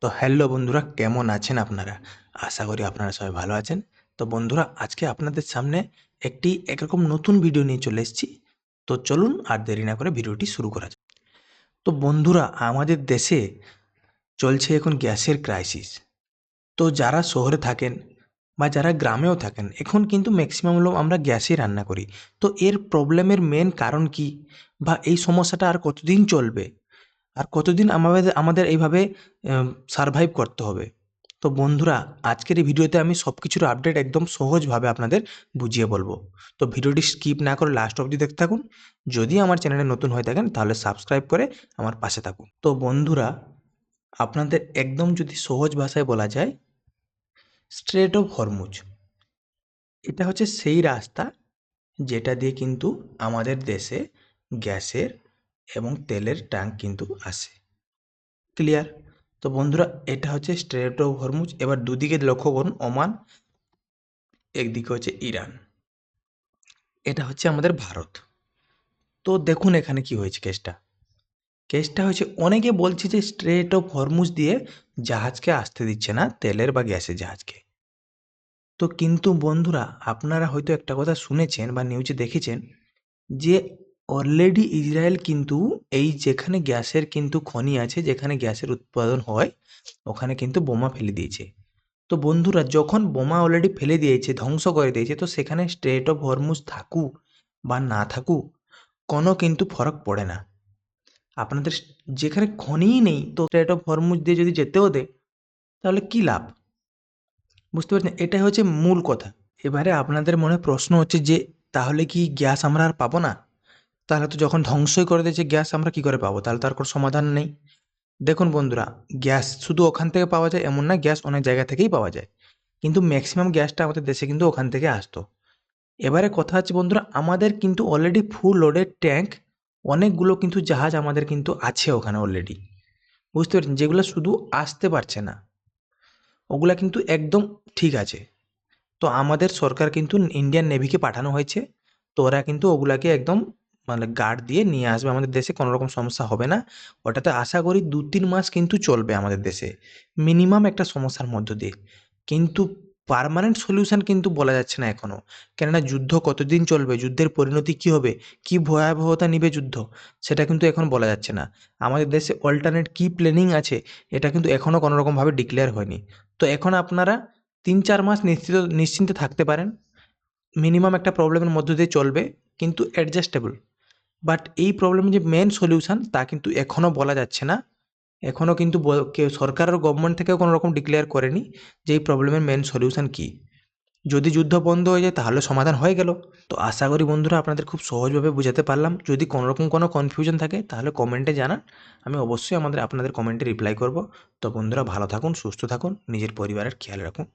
তো হ্যালো বন্ধুরা, কেমন আছেন আপনারা? আশা করি আপনারা সবাই ভালো আছেন। তো বন্ধুরা, আজকে আপনাদের সামনে একটি একরকম নতুন ভিডিও নিয়ে চলে এসেছি। তো চলুন আর দেরি না করে ভিডিওটি শুরু করা যাক। তো বন্ধুরা, আমাদের দেশে চলছে এখন গ্যাসের ক্রাইসিস। তো যারা শহরে থাকেন বা যারা গ্রামেও থাকেন, এখন কিন্তু ম্যাক্সিমাম লোক আমরা গ্যাসেই রান্না করি। তো এর প্রবলেমের মেন কারণ কি, বা এই সমস্যাটা আর কতদিন চলবে, আর কতদিন আমাদের আমাদের এইভাবে সারভাইভ করতে হবে? তো বন্ধুরা, আজকের এই ভিডিওতে আমি সব কিছুর আপডেট একদম সহজভাবে আপনাদের বুঝিয়ে বলবো। তো ভিডিওটি স্কিপ না করে লাস্ট অবধি দেখতে থাকুন। যদি আমার চ্যানেলে নতুন হয়ে থাকেন তাহলে সাবস্ক্রাইব করে আমার পাশে থাকুন। তো বন্ধুরা, আপনাদের একদম যদি সহজ ভাষায় বলা যায়, স্ট্রেট অফ হরমুজ এটা হচ্ছে সেই রাস্তা যেটা দিয়ে কিন্তু আমাদের দেশে গ্যাসের এবং তেলের ট্যাঙ্ক কিন্তু আসে। ক্লিয়ার? তো বন্ধুরা, এটা হচ্ছে স্ট্রেট অফ হরমুজ। এবার দুদিকে লক্ষ্য করুন, ওমান, একদিকে হচ্ছে ইরান, এটা হচ্ছে আমাদের ভারত। তো দেখুন এখানে কি হয়েছে কেসটা হয়েছে, অনেকে বলছে যে স্ট্রেট অফ হরমুজ দিয়ে জাহাজকে আসতে দিচ্ছে না, তেলের বা গ্যাসের জাহাজকে। তো কিন্তু বন্ধুরা, আপনারা হয়তো একটা কথা শুনেছেন বা নিউজে দেখেছেন যে অলরেডি ইসরায়েল কিন্তু এই যেখানে গ্যাসের কিন্তু খনি আছে, যেখানে গ্যাসের উৎপাদন হয়, ওখানে কিন্তু বোমা ফেলে দিয়েছে। তো বন্ধুরা, যখন বোমা অলরেডি ফেলে দিয়েছে, ধ্বংস করে দিয়েছে, তো সেখানে স্ট্রেট অফ হরমুজ থাকুক বা না থাকুক, কোনো কিন্তু ফরক পড়ে না। আপনাদের যেখানে খনিই নেই, তো স্ট্রেট অফ হরমুজ দিয়ে যদি যেতেও দেয়, তাহলে কী লাভ? বুঝতে পারছেন? এটাই হচ্ছে মূল কথা। এবারে আপনাদের মনে প্রশ্ন হচ্ছে যে তাহলে কি গ্যাস আমরা আর পাবো না? তাহলে তো যখন ধ্বংসই করে দিয়েছে গ্যাস, আমরা কী করে পাবো? তাহলে তার কোনো সমাধান নেই। দেখুন বন্ধুরা, গ্যাস শুধু ওখান থেকে পাওয়া যায় এমন না, গ্যাস অনেক জায়গা থেকেই পাওয়া যায়। কিন্তু ম্যাক্সিমাম গ্যাসটা আমাদের দেশে কিন্তু ওখান থেকে আসতো। এবারে কথা হচ্ছে বন্ধুরা, আমাদের কিন্তু অলরেডি ফুল লোডেড ট্যাঙ্ক, অনেকগুলো কিন্তু জাহাজ আমাদের কিন্তু আছে ওখানে অলরেডি। বুঝতে পারছেন? যেগুলো শুধু আসতে পারছে না, ওগুলা কিন্তু একদম ঠিক আছে। তো আমাদের সরকার কিন্তু ইন্ডিয়ান নেভিকে পাঠানো হয়েছে। তো ওরা কিন্তু ওগুলাকে একদম মানে গার্ড দিয়ে নিয়ে আসবে আমাদের দেশে, কোনো রকম সমস্যা হবে না। ওটাতে আশা করি ২-৩ মাস কিন্তু চলবে আমাদের দেশে, মিনিমাম একটা সমস্যার মধ্য দিয়ে। কিন্তু পার্মানেন্ট সলিউশন কিন্তু বলা যাচ্ছে না এখনও। কেননা যুদ্ধ কতদিন চলবে, যুদ্ধের পরিণতি কী হবে, কী ভয়াবহতা নিবে যুদ্ধ, সেটা কিন্তু এখন বলা যাচ্ছে না। আমাদের দেশে অল্টারনেট কী প্ল্যানিং আছে, এটা কিন্তু এখনও কোনো রকমভাবে ডিক্লেয়ার হয়নি। তো এখন আপনারা ৩-৪ মাস নিশ্চিন্তে থাকতে পারেন। মিনিমাম একটা প্রবলেমের মধ্য দিয়ে চলবে, কিন্তু অ্যাডজাস্টেবল। বাট এই প্রবলেমের যে মেন সলিউশন তা কিন্তু এখনও বলা যাচ্ছে না। এখনও কিন্তু কেউ সরকার আর গভর্নমেন্ট থেকেও কোনো রকম ডিক্লেয়ার করেনি যে এই প্রবলেমের মেন সলিউশন কী। যদি যুদ্ধ বন্ধ হয়ে যায় তাহলে সমাধান হয়ে গেল। তো আশা করি বন্ধুরা আপনাদের খুব সহজভাবে বোঝাতে পারলাম। যদি কোনো রকম কোনো কনফিউশন থাকে তাহলে কমেন্টে জানান। আমি অবশ্যই আপনাদের কমেন্টে রিপ্লাই করব। তো বন্ধুরা, ভালো থাকুন, সুস্থ থাকুন, নিজের পরিবারের খেয়াল রাখুন।